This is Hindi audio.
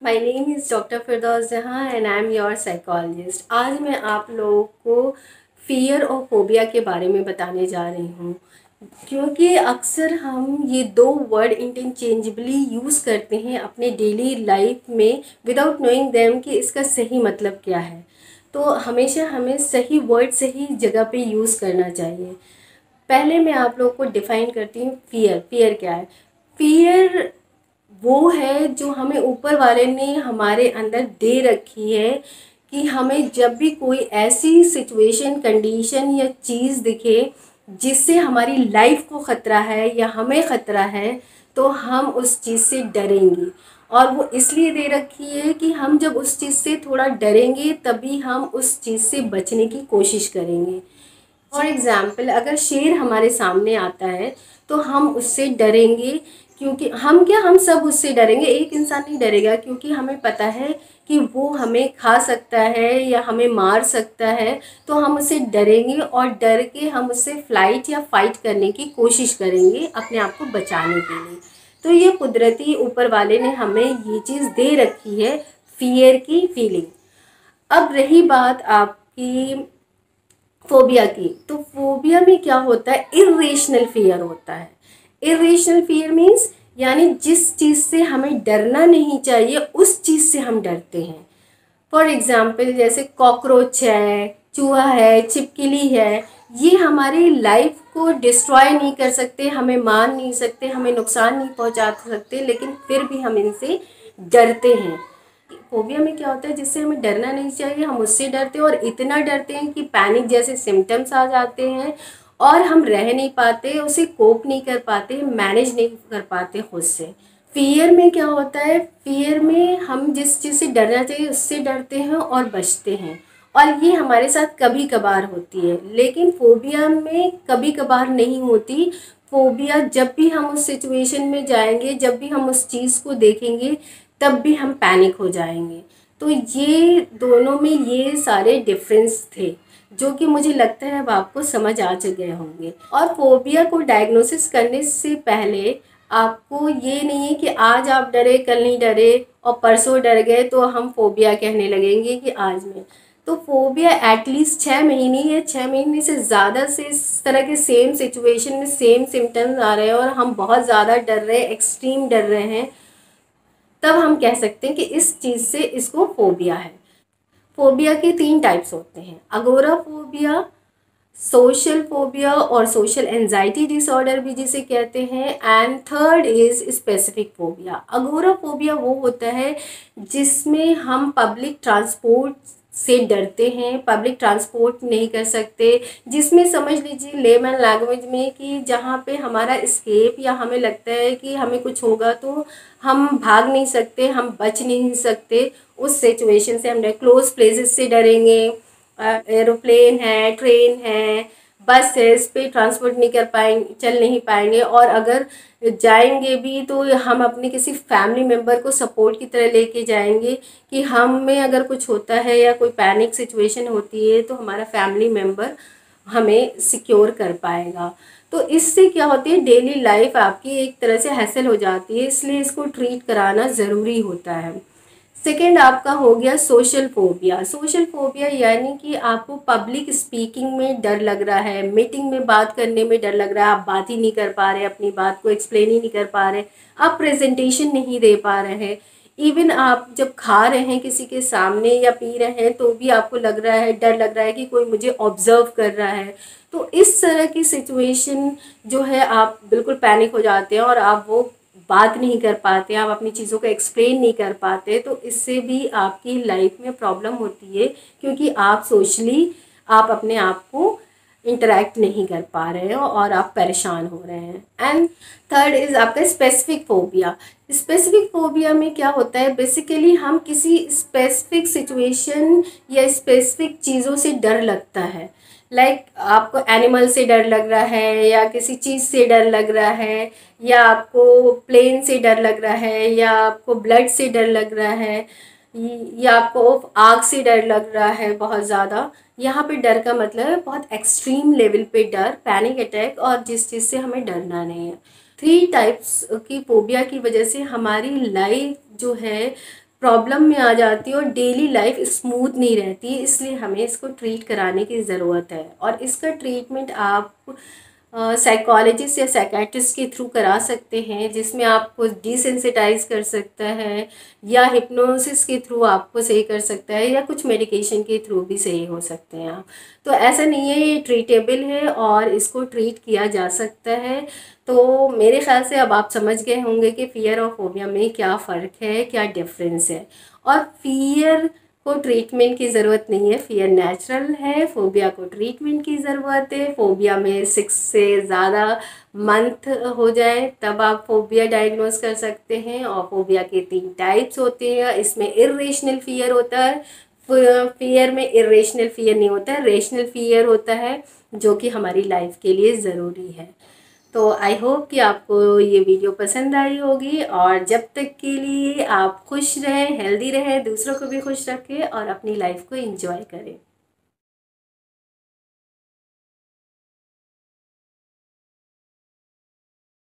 माय नेम इज़ डॉक्टर फिरदौस जहाँ and I am your psychologist. आज मैं आप लोगों को फ़ियर और फोबिया के बारे में बताने जा रही हूँ, क्योंकि अक्सर हम ये दो वर्ड इंटरचेंजेबली यूज़ करते हैं अपने डेली लाइफ में विदाउट नोइंग देम कि इसका सही मतलब क्या है। तो हमेशा हमें सही वर्ड सही जगह पे यूज़ करना चाहिए। पहले मैं आप लोगों को डिफ़ाइन करती हूँ फ़ियर। फ़ियर क्या है? फ़ियर वो है जो हमें ऊपर वाले ने हमारे अंदर दे रखी है कि हमें जब भी कोई ऐसी सिचुएशन कंडीशन या चीज़ दिखे जिससे हमारी लाइफ को ख़तरा है या हमें ख़तरा है, तो हम उस चीज़ से डरेंगे। और वो इसलिए दे रखी है कि हम जब उस चीज़ से थोड़ा डरेंगे तभी हम उस चीज़ से बचने की कोशिश करेंगे। फॉर एग्ज़ाम्पल, अगर शेर हमारे सामने आता है तो हम उससे डरेंगे, क्योंकि हम सब उससे डरेंगे, एक इंसान नहीं डरेगा, क्योंकि हमें पता है कि वो हमें खा सकता है या हमें मार सकता है। तो हम उससे डरेंगे और डर के हम उससे फ्लाइट या फाइट करने की कोशिश करेंगे अपने आप को बचाने के लिए। तो ये कुदरती ऊपर वाले ने हमें ये चीज़ दे रखी है, फियर की फीलिंग। अब रही बात आपकी फोबिया की, तो फोबिया में क्या होता है? इरेशनल फियर होता है। इरेशनल फियर मीन्स यानी जिस चीज़ से हमें डरना नहीं चाहिए उस चीज़ से हम डरते हैं। फॉर एग्ज़ाम्पल, जैसे कॉकरोच है, चूहा है, छिपकली है। ये हमारी लाइफ को डिस्ट्रॉय नहीं कर सकते, हमें मार नहीं सकते, हमें नुकसान नहीं पहुंचा सकते, लेकिन फिर भी हम इनसे डरते हैं। फोबिया में क्या होता है? जिससे हमें डरना नहीं चाहिए हम उससे डरते हैं, और इतना डरते हैं कि पैनिक जैसे सिम्टम्स आ जाते हैं और हम रह नहीं पाते, उसे कोप नहीं कर पाते, मैनेज नहीं कर पाते खुद से। फियर में क्या होता है? फियर में हम जिस चीज़ से डरना चाहिए उससे डरते हैं और बचते हैं, और ये हमारे साथ कभी कभार होती है। लेकिन फोबिया में कभी कभार नहीं होती। फोबिया जब भी हम उस सिचुएशन में जाएंगे, जब भी हम उस चीज़ को देखेंगे, तब भी हम पैनिक हो जाएंगे। तो ये दोनों में ये सारे डिफरेंस थे जो कि मुझे लगता है अब आपको समझ आ गए होंगे। और फोबिया को डायग्नोसिस करने से पहले आपको ये नहीं है कि आज आप डरे कल नहीं डरे और परसों डर गए तो हम फोबिया कहने लगेंगे कि आज में। तो फोबिया एटलीस्ट 6 महीने या 6 महीने से ज़्यादा से इस तरह के सेम सिचुएशन में सेम सिम्टम्स आ रहे हैं और हम बहुत ज़्यादा डर रहे हैं, एक्सट्रीम डर रहे हैं, तब हम कह सकते हैं कि इस चीज़ से इसको फोबिया है। फोबिया के 3 टाइप्स होते हैं: अगोराफोबिया, सोशल फोबिया और सोशल एंजाइटी डिसऑर्डर भी जिसे कहते हैं, and third is specific phobia. Agoraphobia वो होता है जिसमें हम पब्लिक ट्रांसपोर्ट से डरते हैं, पब्लिक ट्रांसपोर्ट नहीं कर सकते, जिसमें समझ लीजिए लेमन लैंग्वेज में कि जहाँ पे हमारा एस्केप या हमें लगता है कि हमें कुछ होगा तो हम भाग नहीं सकते, हम बच नहीं सकते, उस सिचुएशन से हम क्लोज प्लेसेस से डरेंगे। एरोप्लेन है, ट्रेन है, बस है, इस पे ट्रांसपोर्ट नहीं कर पाएंगे, चल नहीं पाएंगे, और अगर जाएंगे भी तो हम अपने किसी फैमिली मेम्बर को सपोर्ट की तरह लेके जाएंगे कि हम में अगर कुछ होता है या कोई पैनिक सिचुएशन होती है तो हमारा फैमिली मेम्बर हमें सिक्योर कर पाएगा। तो इससे क्या होती है? डेली लाइफ आपकी एक तरह से हैसल हो जाती है, इसलिए इसको ट्रीट कराना ज़रूरी होता है। सेकेंड आपका हो गया सोशल फोबिया। सोशल फोबिया यानी कि आपको पब्लिक स्पीकिंग में डर लग रहा है, मीटिंग में बात करने में डर लग रहा है, आप बात ही नहीं कर पा रहे, अपनी बात को एक्सप्लेन ही नहीं कर पा रहे, आप प्रेजेंटेशन नहीं दे पा रहे हैं। इवन आप जब खा रहे हैं किसी के सामने या पी रहे हैं तो भी आपको लग रहा है, डर लग रहा है कि कोई मुझे ऑब्जर्व कर रहा है। तो इस तरह की सिचुएशन जो है आप बिल्कुल पैनिक हो जाते हैं और आप वो बात नहीं कर पाते, आप अपनी चीज़ों को एक्सप्लेन नहीं कर पाते, तो इससे भी आपकी लाइफ में प्रॉब्लम होती है, क्योंकि आप सोशली आप अपने आप को इंटरेक्ट नहीं कर पा रहे हो और आप परेशान हो रहे हैं। एंड थर्ड इज़ आपका स्पेसिफिक फोबिया। स्पेसिफिक फोबिया में क्या होता है? बेसिकली हम किसी स्पेसिफिक सिचुएशन या स्पेसिफिक चीज़ों से डर लगता है, लाइक आपको एनिमल से डर लग रहा है, या किसी चीज़ से डर लग रहा है, या आपको प्लेन से डर लग रहा है, या आपको ब्लड से डर लग रहा है, या आपको आग से डर लग रहा है बहुत ज़्यादा। यहाँ पे डर का मतलब है बहुत एक्सट्रीम लेवल पे डर, पैनिक अटैक, और जिस चीज़ से हमें डरना नहीं है। 3 टाइप्स की फोबिया की वजह से हमारी लाइफ जो है प्रॉब्लम में आ जाती है और डेली लाइफ स्मूथ नहीं रहती, इसलिए हमें इसको ट्रीट कराने की ज़रूरत है। और इसका ट्रीटमेंट आप साइकोलॉजिस्ट या साइकेट्रिस्ट के थ्रू करा सकते हैं, जिसमें आपको डिसेंसिटाइज कर सकता है, या हिप्नोसिस के थ्रू आपको सही कर सकता है, या कुछ मेडिकेशन के थ्रू भी सही हो सकते हैं आप। तो ऐसा नहीं है, ये ट्रीटेबल है और इसको ट्रीट किया जा सकता है। तो मेरे ख्याल से अब आप समझ गए होंगे कि फ़ियर और फोबिया में क्या फ़र्क है, क्या डिफरेंस है। और फ़ियर को ट्रीटमेंट की ज़रूरत नहीं है, फ़ियर नेचुरल है, फोबिया को ट्रीटमेंट की ज़रूरत है। फोबिया में 6 से ज़्यादा मंथ हो जाए तब आप फोबिया डायग्नोस कर सकते हैं। और फोबिया के 3 टाइप्स होते हैं, इसमें इर्रेशनल फ़ियर होता है, फ़ियर में इर्रेशनल फ़ियर नहीं होता है, रेशनल फ़ियर होता है, जो कि हमारी लाइफ के लिए ज़रूरी है। तो आई होप कि आपको ये वीडियो पसंद आई होगी, और जब तक के लिए आप खुश रहें, हेल्दी रहें, दूसरों को भी खुश रखें और अपनी लाइफ को एंजॉय करें।